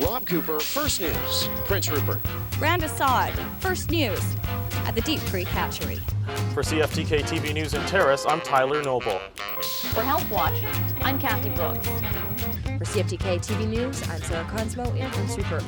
Rob Cooper, First News, Prince Rupert. Rand Assad, First News, at the Deep Creek Hatchery. For CFTK-TV News in Terrace, I'm Tyler Noble. For Health Watch, I'm Kathy Brooks. For CFTK-TV News, I'm Sarah Consmo in Prince Rupert.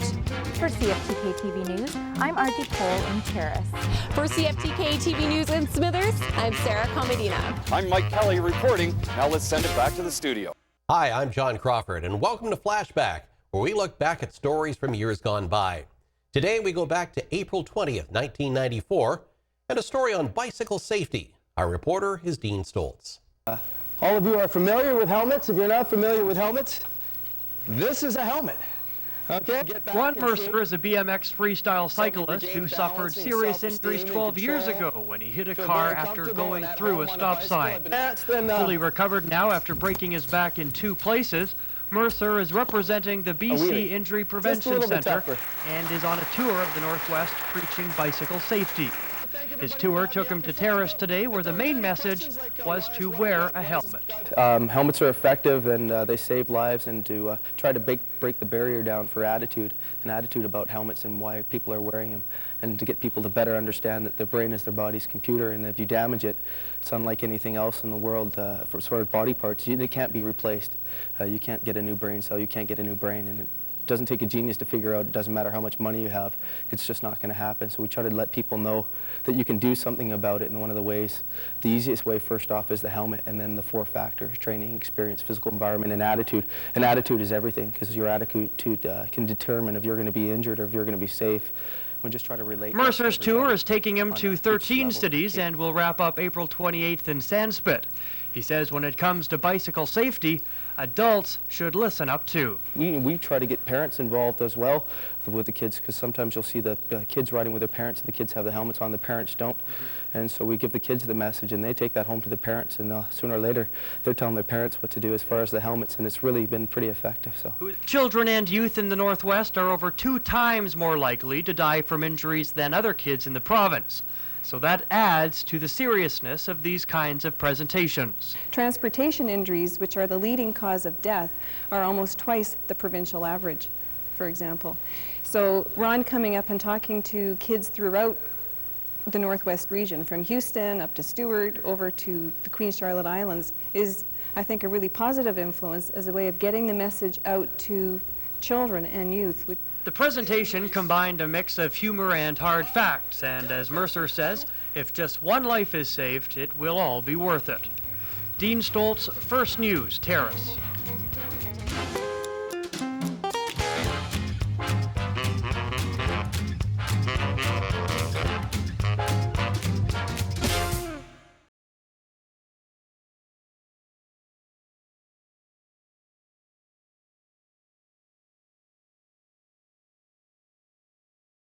For CFTK-TV News, I'm Artie Cole in Terrace. For CFTK-TV News in Smithers, I'm Sarah Comedina. I'm Mike Kelly reporting. Now let's send it back to the studio. Hi, I'm John Crawford, and welcome to Flashback, where we look back at stories from years gone by. Today, we go back to April 20th, 1994, and a story on bicycle safety. Our reporter is Dean Stolz. All of you are familiar with helmets. If you're not familiar with helmets, this is a helmet. Okay. Ron Mercer is a BMX freestyle cyclist who suffered serious injuries 12 years ago when he hit a car after going through a stop sign. Fully recovered now after breaking his back in 2 places, Mercer is representing the BC Injury Prevention Center and is on a tour of the Northwest preaching bicycle safety. His tour took him to Terrace today, where the main message was to wear a helmet. Helmets are effective, and they save lives, and to try to break the barrier down for an attitude about helmets and why people are wearing them, and to get people to better understand that their brain is their body's computer, and if you damage it, it's unlike anything else in the world. For sort of body parts, they can't be replaced. You can't get a new brain cell, you can't get a new brain, and it doesn't take a genius to figure out. It doesn't matter how much money you have, it's just not going to happen. So we try to let people know that you can do something about it, and one of the ways, the easiest way first off is the helmet, and then the 4 factors: training, experience, physical environment, and attitude. And attitude is everything, because your attitude can determine if you're going to be injured or if you're going to be safe. We just try to relate. Mercer's tour is taking him to 13 cities and will wrap up April 28th in Sandspit. He says when it comes to bicycle safety, adults should listen up too. We try to get parents involved as well with the kids, because sometimes you'll see the kids riding with their parents, and the kids have the helmets on, the parents don't. And so we give the kids the message, and they take that home to the parents, and sooner or later they're telling their parents what to do as far as the helmets, and it's really been pretty effective. So children and youth in the Northwest are over 2 times more likely to die from injuries than other kids in the province. So that adds to the seriousness of these kinds of presentations. Transportation injuries, which are the leading cause of death, are almost twice the provincial average, for example. So Ron coming up and talking to kids throughout the Northwest region, from Houston up to Stewart over to the Queen Charlotte Islands, is, I think, a really positive influence as a way of getting the message out to children and youth. The presentation combined a mix of humor and hard facts, and as Mercer says, if just one life is saved, it will all be worth it. Dean Stolz, First News, Terrace.